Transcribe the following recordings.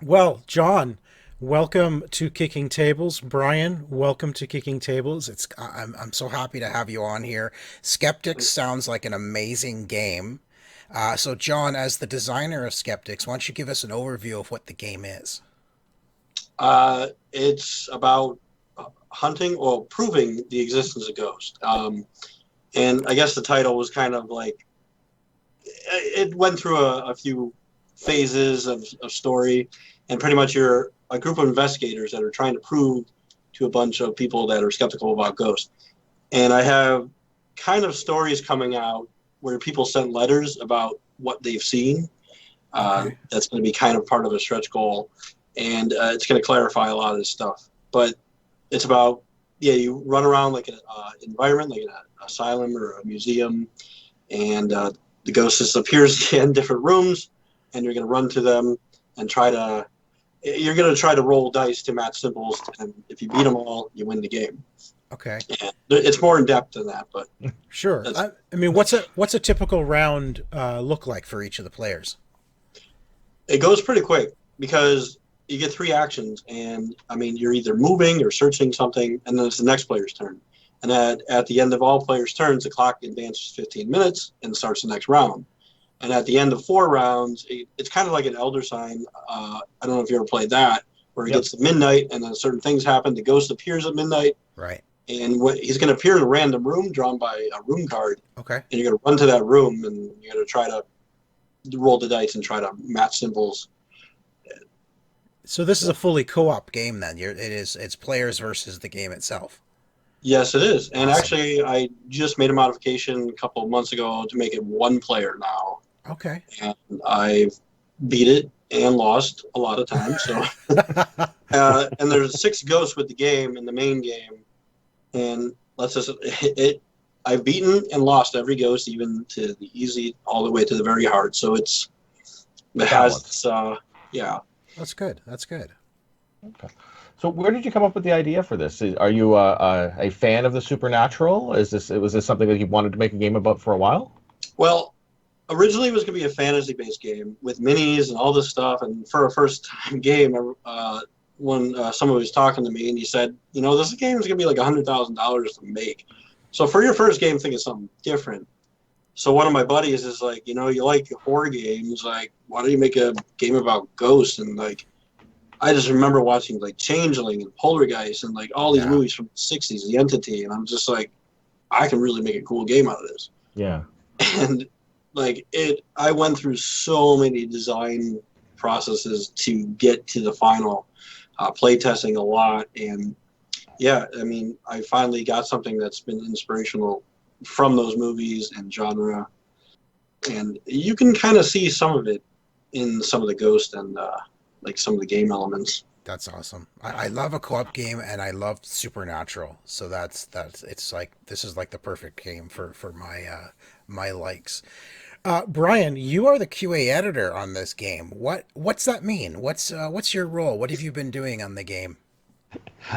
Well, John, welcome to Kicking Tables. Brian, welcome to Kicking Tables. I'm so happy to have you on here. Skeptics sounds like an amazing game. So, John, as the designer of Skeptics, why don't you give us an overview of what the game is? It's about hunting or proving the existence of ghosts. And I guess the title was kind of like it went through a few phases of story, and pretty much you're a group of investigators that are trying to prove to a bunch of people that are skeptical about ghosts. And I have kind of stories coming out where people sent letters about what they've seen. Okay. That's going to be kind of part of a stretch goal, and it's going to clarify a lot of this stuff. But it's about you run around like an environment, like an asylum or a museum, and the ghost just appears in different rooms, and you're going to run to them and you're going to try to roll dice to match symbols, and if you beat them all, you win the game. Okay. And it's more in depth than that, but Sure. that's, I mean, what's a typical round look like for each of the players? it goes pretty quick because you get three actions, and I mean you're either moving or searching something, and then it's the next player's turn. And at the end of all players' turns, the clock advances 15 minutes and starts the next round. And at the end of 4 rounds, it's kind of like an Elder Sign. I don't know if you ever played that, where it Yep. gets to midnight and then certain things happen. The ghost appears at midnight, Right. and he's going to appear in a random room drawn by a room card, Okay. and you're going to run to that room, and you're going to try to roll the dice and try to match symbols. So this is a fully co-op game then. It's players versus the game itself. Yes, it is. And Awesome. actually, I just made a modification a couple of months ago to make it one player now. Okay. And I've beat it and lost a lot of times. So, and there's 6 ghosts with the game in the main game, and let's just I've beaten and lost every ghost, even to the easy, all the way to the very hard. So it has, Balance. yeah. That's good. That's good. Okay. So where did you come up with the idea for this? Are you a fan of the supernatural? Was this something that you wanted to make a game about for a while? Well, originally it was going to be a fantasy-based game with minis and all this stuff. And for a first-time game, when someone was talking to me and he said, this game is going to be like $100,000 to make. So for your first game, think of something different. So one of my buddies is like, you like horror games, like, why don't you make a game about ghosts? And like, I just remember watching like Changeling and Poltergeist and like all these Yeah. movies from the 60s, The Entity, and I'm just like, I can really make a cool game out of this. Yeah. And like I went through so many design processes to get to the final, play testing a lot, and yeah, I mean, I finally got something that's been inspirational from those movies and genre, and you can kind of see some of it in some of the ghost and like some of the game elements. That's awesome. I love a co-op game and I love Supernatural. So it's like this is like the perfect game for my likes. Brian, you are the QA editor on this game. What's that mean? What's your role? What have you been doing on the game?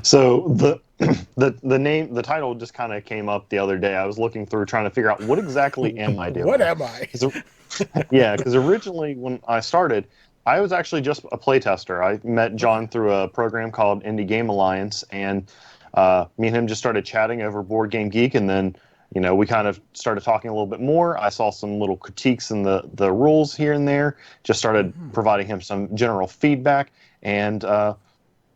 So the title just kind of came up the other day. I was looking through trying to figure out what exactly am I doing. What am I? Because originally when I started, I was actually just a playtester. I met John through a program called Indie Game Alliance, and me and him just started chatting over Board Game Geek, and then we kind of started talking a little bit more. I saw some little critiques in the rules here and there. Just started providing him some general feedback, and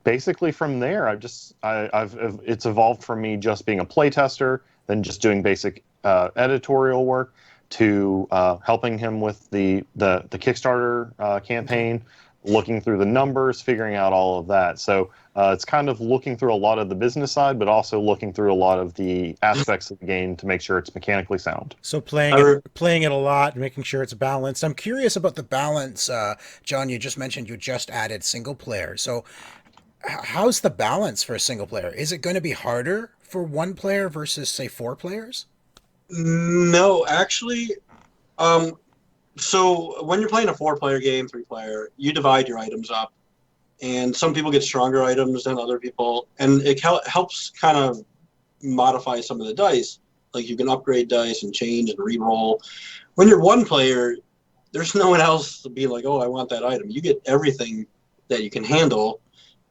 basically from there, it's evolved from me just being a playtester, then just doing basic editorial work, to helping him with the Kickstarter campaign, looking through the numbers, figuring out all of that. So it's kind of looking through a lot of the business side, but also looking through a lot of the aspects of the game to make sure it's mechanically sound. So playing it a lot, making sure it's balanced. I'm curious about the balance. John, you just mentioned you just added single player. So how's the balance for a single player? Is it going to be harder for one player versus, say, 4 players? No, actually, so when you're playing a 4-player game, 3-player, you divide your items up, and some people get stronger items than other people, and it helps kind of modify some of the dice. Like you can upgrade dice and change and re-roll. When you're 1 player, there's no one else to be like, oh, I want that item. You get everything that you can handle,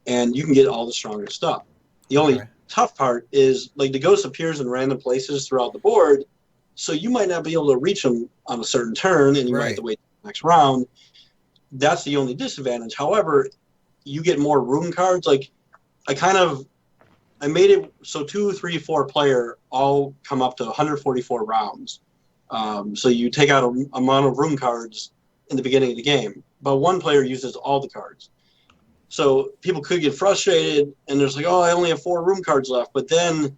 and you can get all the stronger stuff. The only tough part is like the ghost appears in random places throughout the board, so you might not be able to reach them on a certain turn, and you might have to wait the next round. That's the only disadvantage. However, you get more room cards. Like I made it so 2, 3, 4 player all come up to 144 rounds. So you take out an amount of room cards in the beginning of the game, but one player uses all the cards. So people could get frustrated, and there's like, oh, I only have 4 room cards left. But then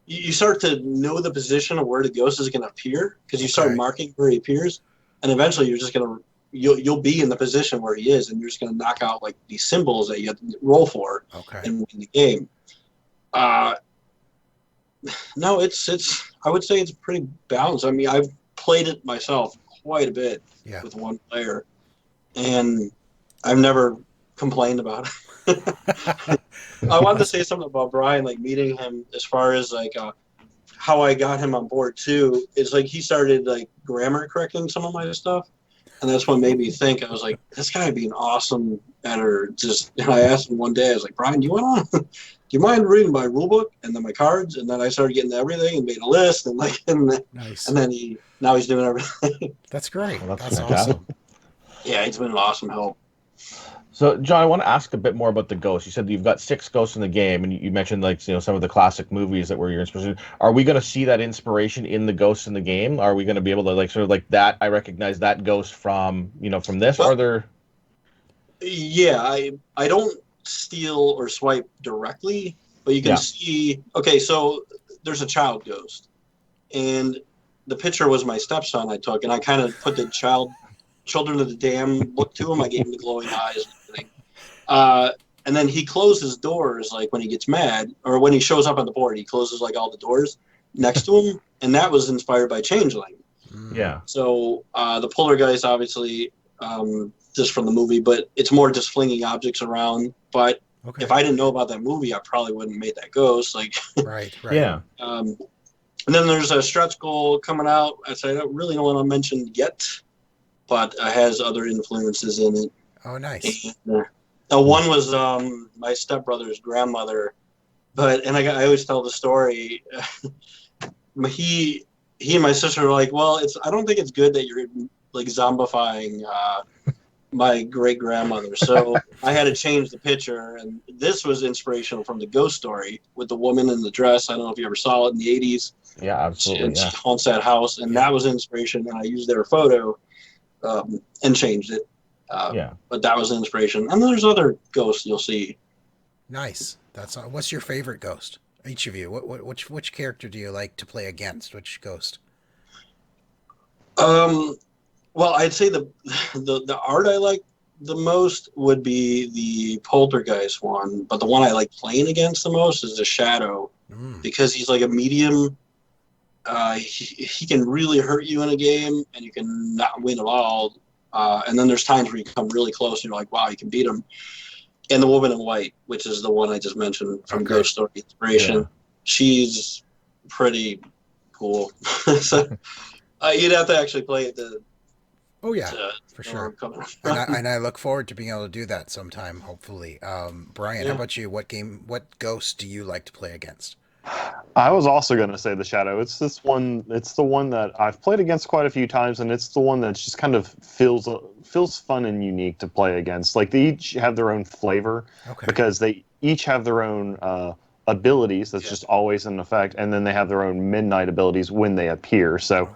you start to know the position of where the ghost is going to appear because you start marking where he appears, and eventually you're just going to you'll be in the position where he is, and you're just going to knock out like these symbols that you have to roll for and win the game. No, it's I would say it's pretty balanced. I mean, I've played it myself quite a bit with one player, and I've never complained about it. I wanted to say something about Brian, like meeting him as far as like how I got him on board too. Is like he started like grammar correcting some of my stuff, and that's what made me think. I was like, this guy would be an awesome editor. And I asked him one day, I was like, Brian, do you mind reading my rule book and then my cards? And then I started getting everything and made a list and Nice. and then now he's doing everything. That's great. Well, that's fantastic. awesome. Yeah, it's been an awesome help. So, John, I want to ask a bit more about the ghosts. You said that you've got 6 ghosts in the game, and you mentioned like some of the classic movies that were your inspiration. Are we going to see that inspiration in the ghosts in the game? Are we going to be able to like sort of like that? I recognize that ghost from from this. Well, or there? Yeah, I don't steal or swipe directly, but you can see. Okay, so there's a child ghost, and the picture was my stepson I took, and I kind of put the Children of the Dam look to him. I gave him the glowing eyes and everything. And then he closes doors like when he gets mad, or when he shows up on the board, he closes like all the doors next to him, and that was inspired by Changeling. Yeah. So the Poltergeist, obviously, just from the movie, but it's more just flinging objects around. But if I didn't know about that movie, I probably wouldn't have made that ghost. Like, right. Yeah. And then there's a stretch goal coming out. I don't really know what I mentioned yet, but it has other influences in it. Oh, nice. And, one was my stepbrother's grandmother, I always tell the story. He and my sister were like, well, I don't think it's good that you're like zombifying my great grandmother. So I had to change the picture, and this was inspirational from the ghost story with the woman in the dress. I don't know if you ever saw it in the 80s. Yeah, absolutely. She haunts that house, and that was inspiration. And I used their photo and changed it. But that was inspiration. And there's other ghosts you'll see. Nice. What's your favorite ghost? Each of you. Which character do you like to play against? Which ghost? Well, I'd say the art I like the most would be the Poltergeist one, but the one I like playing against the most is the Shadow, because he's like a medium. He can really hurt you in a game, and you can not win at all. And then there's times where you come really close, and you're like, wow, you can beat him. And the Woman in White, which is the one I just mentioned from Ghost Story Inspiration, she's pretty cool. So you'd have to actually play it for sure. And I look forward to being able to do that sometime, hopefully. Brian, how about you? What ghost do you like to play against? I was also going to say the Shadow. It's the one that I've played against quite a few times, and it's the one that just kind of feels fun and unique to play against. Like, they each have their own flavor, because they each have their own abilities that's just always in effect, and then they have their own midnight abilities when they appear. So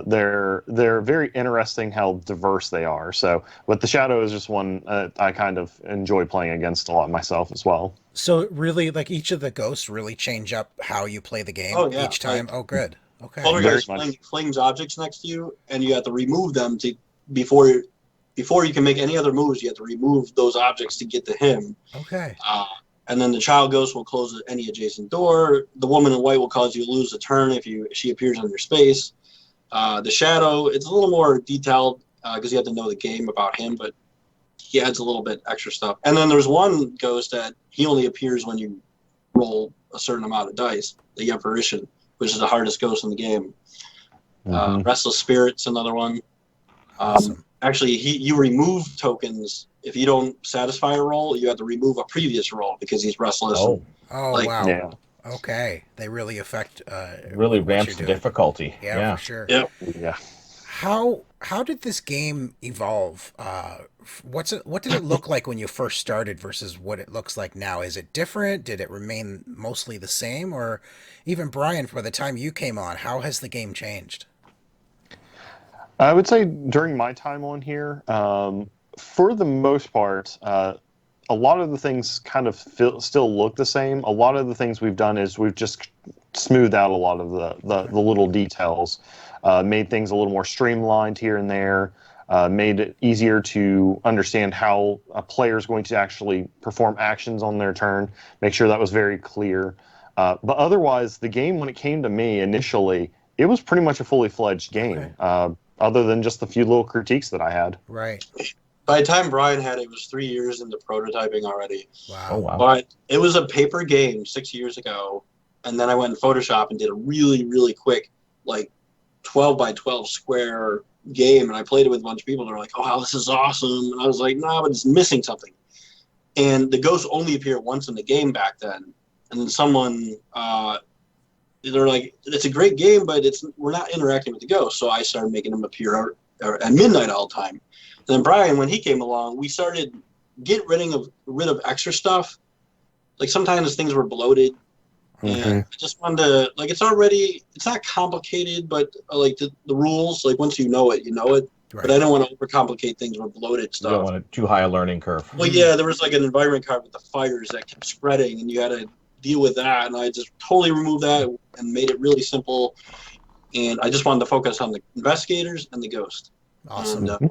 they're very interesting how diverse they are. So, but the Shadow is just one I kind of enjoy playing against a lot myself as well. So really, like, each of the ghosts really change up how you play the game each time? Like, good. Okay. Poltergeist flings objects next to you, and you have to remove them before you can make any other moves. You have to remove those objects to get to him. Okay. And then the Child Ghost will close any adjacent door. The Woman in White will cause you to lose a turn if she appears on your space. The Shadow, it's a little more detailed because you have to know the game about him, but he adds a little bit extra stuff. And then there's one ghost that he only appears when you roll a certain amount of dice, the Apparition, which is the hardest ghost in the game. Restless Spirit's another one. Awesome. Actually, you remove tokens if you don't satisfy a roll, you have to remove a previous roll because he's restless. Oh, Oh, Like, wow. Yeah. Okay. They really affect really what ramps you're the doing. difficulty. Yeah, for sure. yeah. Yeah. How did this game evolve? What did it look like when you first started versus what it looks like now? Is it different? Did it remain mostly the same? Or even Brian, by the time you came on, how has the game changed? I would say during my time on here, for the most part, a lot of the things kind of still look the same. A lot of the things we've done is we've just smoothed out a lot of the little details, made things a little more streamlined here and there, made it easier to understand how a player is going to actually perform actions on their turn, make sure that was very clear. But otherwise, the game, when it came to me initially, it was pretty much a fully fledged game, other than just the few little critiques that I had. Right. By the time Brian had it, it was 3 years into prototyping already. Wow. Oh, wow. But it was a paper game 6 years ago, and then I went in Photoshop and did a really, really quick, like 12 by 12 square game, and I played it with a bunch of people. They're like, "Oh, wow, this is awesome!" And I was like, "Nah, but it's missing something." And the ghosts only appear once in the game back then, and then someone, they're like, "It's a great game, but we're not interacting with the ghosts." So I started making them appear at midnight all the time. And then Brian, when he came along, we started rid of extra stuff. Like sometimes things were bloated, and I just wanted to, like, it's not complicated, but like the rules, like once you know it, you know it. Right. But I don't want to overcomplicate things with bloated You stuff. don't want it too high a learning curve. Well, yeah, there was like an environment card with the fires that kept spreading, and you had to deal with that. And I just totally removed that and made it really simple. And I just wanted to focus on the investigators and the ghost. Awesome. And,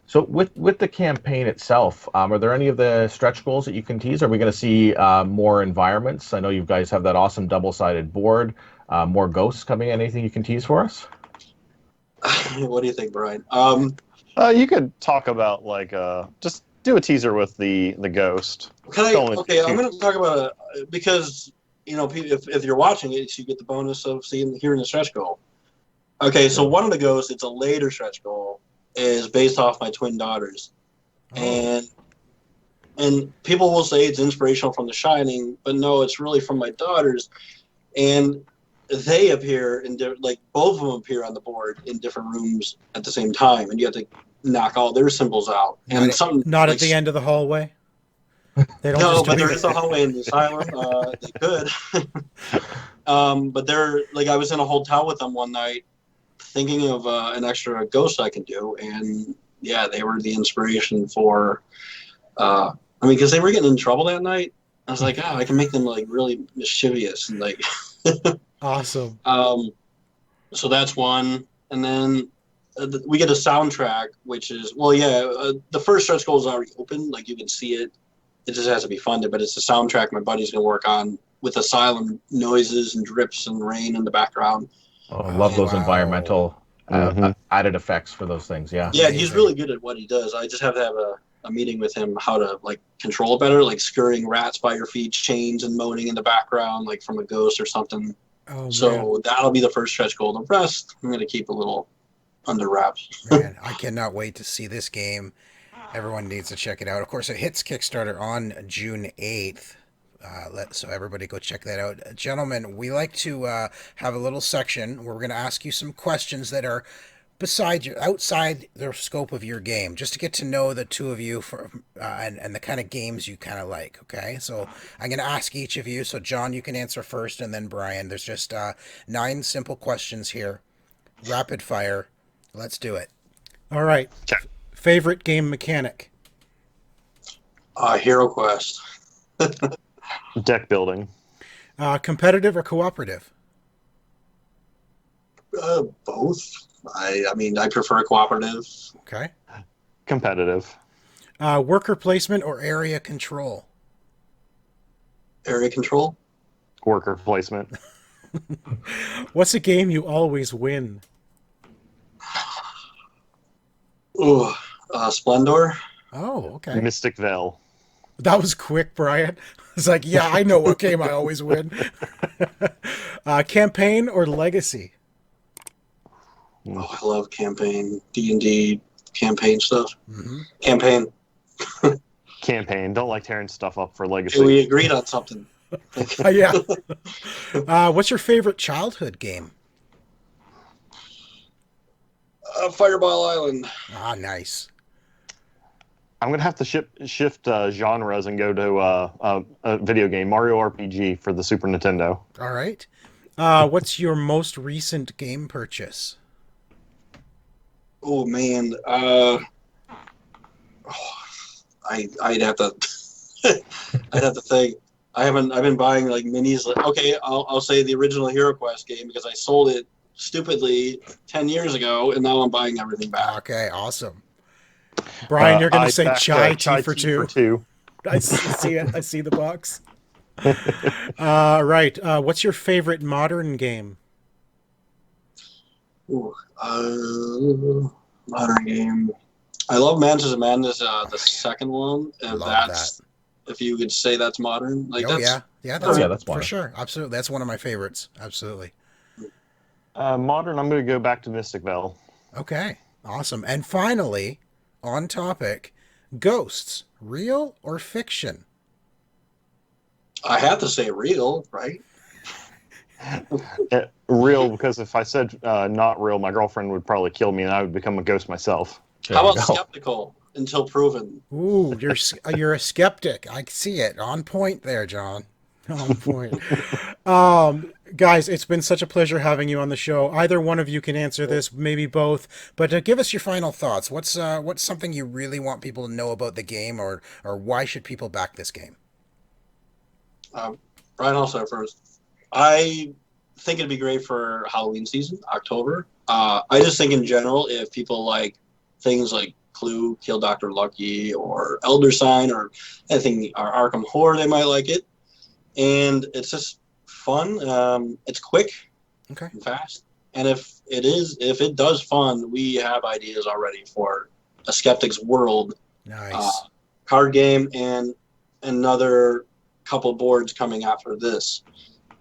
So with the campaign itself, are there any of the stretch goals that you can tease? Are we going to see more environments? I know you guys have that awesome double-sided board. More ghosts coming. Anything you can tease for us? what do you think, Brian? You could talk about like just do a teaser with the ghost. Okay, I'm going to talk about it because, you know, if you're watching it, you get the bonus of hearing the stretch goal. Okay, so one of the ghosts, it's a later stretch goal, is based off my twin daughters. Oh. And people will say it's inspirational from The Shining, but no, it's really from my daughters. And they appear like both of them appear on the board in different rooms at the same time, and you have to knock all their symbols out. And Not like, at the end of the hallway. They don't no, just but there leave is a hallway in the asylum. They could. But they're like, I was in a hotel with them one night thinking of an extra ghost I can do. And yeah, they were the inspiration for, because they were getting in trouble that night. I was like, oh, I can make them like really mischievous and like. Awesome. So that's one. And then we get a soundtrack, which is, the first stretch goal is already open. Like you can see it. It just has to be funded, but it's a soundtrack my buddy's going to work on with asylum noises and drips and rain in the background. Oh, I love those environmental added effects for those things. Yeah. Yeah, he's really good at what he does. I just have to have a meeting with him how to like control it better, like scurrying rats by your feet, chains and moaning in the background, like from a ghost or something. Oh, so that'll be the first stretch goal. The rest, I'm going to keep a little under wraps. Man, I cannot wait to see this game. Everyone needs to check it out. Of course, it hits Kickstarter on June 8th. So everybody go check that out. Gentlemen, we like to have a little section where we're going to ask you some questions that are outside the scope of your game, just to get to know the two of you and the kind of games you kind of like, okay? So I'm going to ask each of you. So John, you can answer first, and then Brian. There's just 9 simple questions here. Rapid fire. Let's do it. All right. Okay. Favorite game mechanic? Hero Quest. Deck building. Competitive or cooperative? Both. I prefer cooperative. Okay. Competitive. Worker placement or area control? Area control. Worker placement. What's a game you always win? Ooh, Splendor. Oh, okay. Mystic Veil. That was quick, Brian. It's like, yeah, I know what game I always win. Campaign or legacy? Oh, I love campaign, D&D campaign stuff. Mm-hmm. Campaign. campaign. Don't like tearing stuff up for Hey, Legacy. we agreed on something. Yeah. What's your favorite childhood game? Fireball Island. Ah, nice. I'm gonna have to shift genres and go to a video game, Mario RPG for the Super Nintendo. All right. What's your most recent game purchase? Oh man, I'd have to I'd have to think. I've been buying like minis. Okay, I'll say the original Hero Quest game because I sold it stupidly 10 years ago, and now I'm buying everything back. Okay, awesome. Brian, you're going to say backed, chai Chai tea for Tea two. for two. I see it. I see the box. Right. What's your favorite modern game? Ooh, modern game. I love Mansions of Madness, the second one. And Love that's if you could say that's modern. Like Oh that's yeah, yeah, that's for modern. sure. Absolutely, that's one of my favorites. Absolutely. Modern, I'm going to go back to Mystic Vale. Okay, awesome. And finally, on topic, ghosts, real or fiction? I have to say real, right? Real, because if I said not real, my girlfriend would probably kill me and I would become a ghost myself. How about skeptical until proven? Ooh, you're a skeptic. I see it. On point there, John. On point. Guys, it's been such a pleasure having you on the show. Either one of you can answer this, maybe both. But give us your final thoughts. What's something you really want people to know about the game, or why should people back this game? Brian, I'll start first. I think it'd be great for Halloween season, October. I just think in general, if people like things like Clue, Kill Dr. Lucky, or Elder Sign, or anything, or Arkham Horror, they might like it. And it's just fun. It's quick, Okay. and fast. And if it does fun, we have ideas already for a Skeptics World Nice. card game and another couple boards coming after this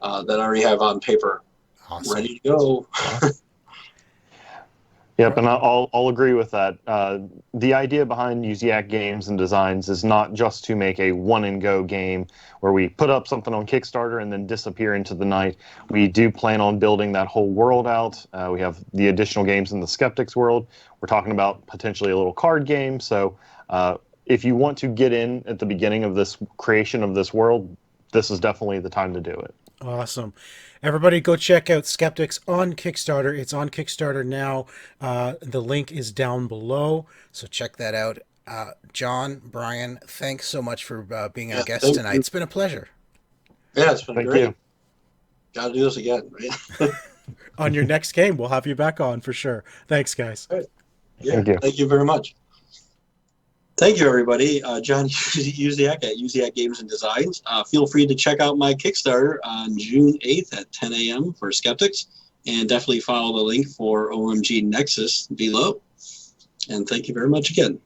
that I already have on paper, Awesome. ready to go. Yep, and I'll agree with that. The idea behind Usiak Games and Designs is not just to make a one-and-go game where we put up something on Kickstarter and then disappear into the night. We do plan on building that whole world out. We have the additional games in the Skeptics world. We're talking about potentially a little card game. So if you want to get in at the beginning of this creation of this world, this is definitely the time to do it. Awesome. Everybody go check out Skeptics on Kickstarter. It's on Kickstarter now. The link is down below, so check that out. John, Brian, thanks so much for being our guest tonight. It's been a pleasure. Yeah, it's been Thank great. you. Got to do this again, right? On your next game, we'll have you back on for sure. Thanks, guys. Yeah, Thank you. Thank you very much. Thank you, everybody. John Usiak at Usiak Games and Designs. Feel free to check out my Kickstarter on June 8th at 10 a.m. for Skeptics, and definitely follow the link for OMG Nexus below. And thank you very much again.